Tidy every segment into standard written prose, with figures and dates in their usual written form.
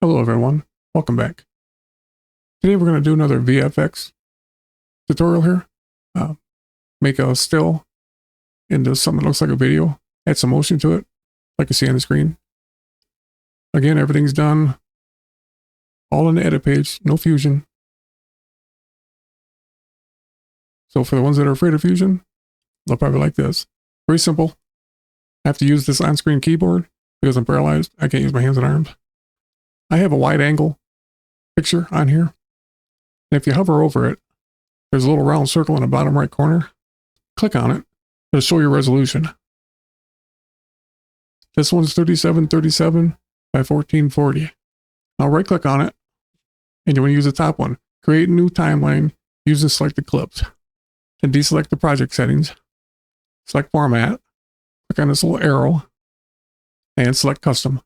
Hello everyone, welcome back. Today we're going to do another VFX tutorial here. Make a still into something that looks like a video, add some motion to it, like you see on the screen. Again, everything's done all in the edit page, no Fusion. So for the ones that are afraid of Fusion, they'll probably like this. Very simple. I have to use this on-screen keyboard because I'm paralyzed. I can't use my hands and arms. I have a wide angle picture on here. And if you hover over it, there's a little round circle in the bottom right corner. Click on it. It'll show your resolution. This one's 3737 by 1440. Now right click on it, and you want to use the top one. Create a new timeline using selected clips. Then deselect the project settings. Select format. Click on this little arrow and select custom.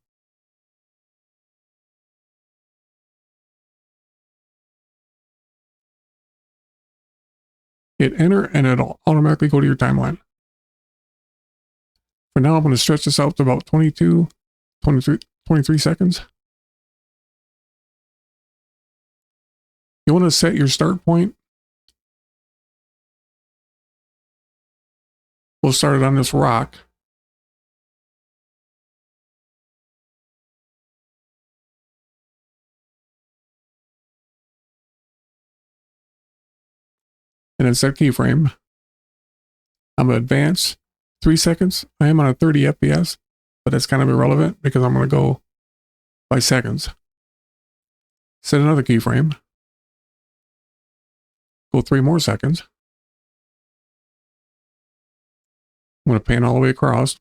Hit enter and it'll automatically go to your timeline. For now, I'm going to stretch this out to about 23 seconds. You want to set your start point. We'll start it on this rock. And then set keyframe. I'm going to advance 3 seconds. I am on a 30 FPS, but that's kind of irrelevant because I'm going to go by seconds. Set another keyframe. Go 3 more seconds. I'm going to pan all the way across.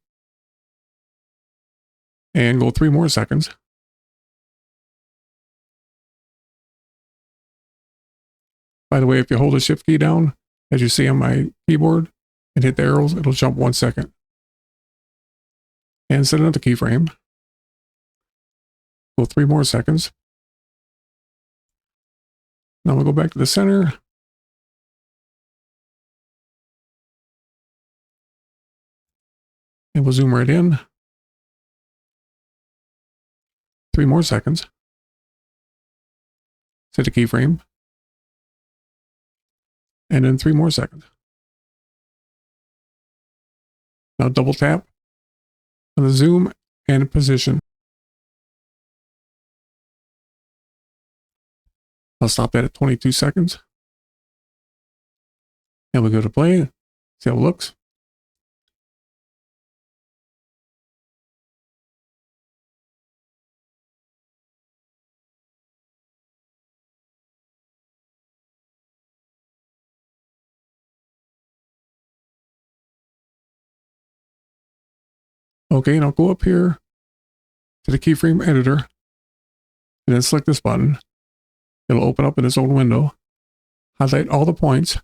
And go 3 more seconds. By the way, if you hold the shift key down, as you see on my keyboard, and hit the arrows, it'll jump 1 second. And set another keyframe. Go 3 more seconds. Now we'll go back to the center. And we'll zoom right in. 3 more seconds. Set a keyframe. And then 3 more seconds. Now double tap on the zoom and position. I'll stop that at 22 seconds. And we'll go to play, see how it looks. Okay, now go up here to the keyframe editor and then select this button. It'll open up in its own window. Highlight all the points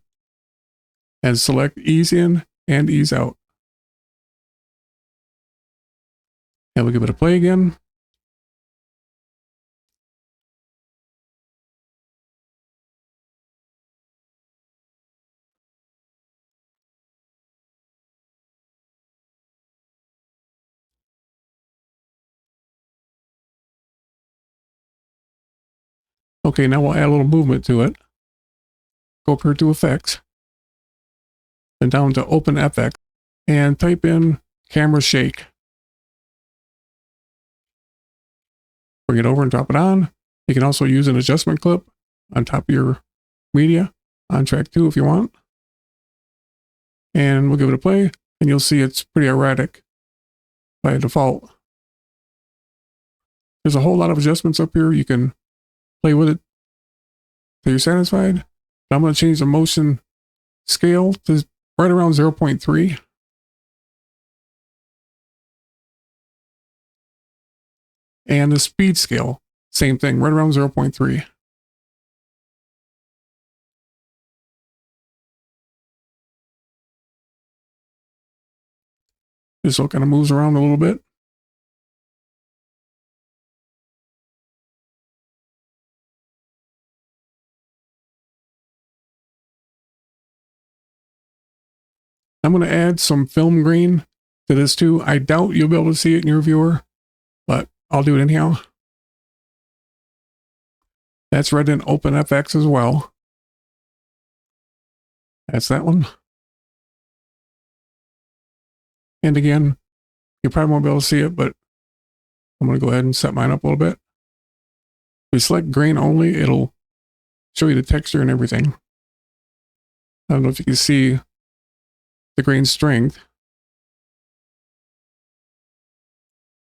and select ease in and ease out. And we'll give it a play again. Okay, now we'll add a little movement to it. Go up here to Effects, then down to Open FX, and type in Camera Shake. Bring it over and drop it on. You can also use an adjustment clip on top of your media on track 2 if you want. And we'll give it a play, and you'll see it's pretty erratic by default. There's a whole lot of adjustments up here. You can play with it till you're satisfied. But I'm going to change the motion scale to right around 0.3. And the speed scale, same thing, right around 0.3. This all kind of moves around a little bit. I'm going to add some film grain to this too. I doubt you'll be able to see it in your viewer, but I'll do it anyhow. That's read in OpenFX as well. That's that one. And again, you probably won't be able to see it, but I'm going to go ahead and set mine up a little bit. If we select grain only, it'll show you the texture and everything. I don't know if you can see the grain strength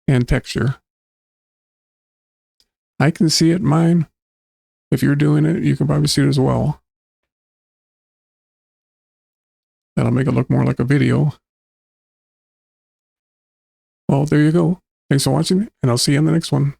and texture. I can see it in mine. If you're doing it, you can probably see it as well. That'll make it look more like a video. Well, there you go. Thanks for watching, and I'll see you in the next one.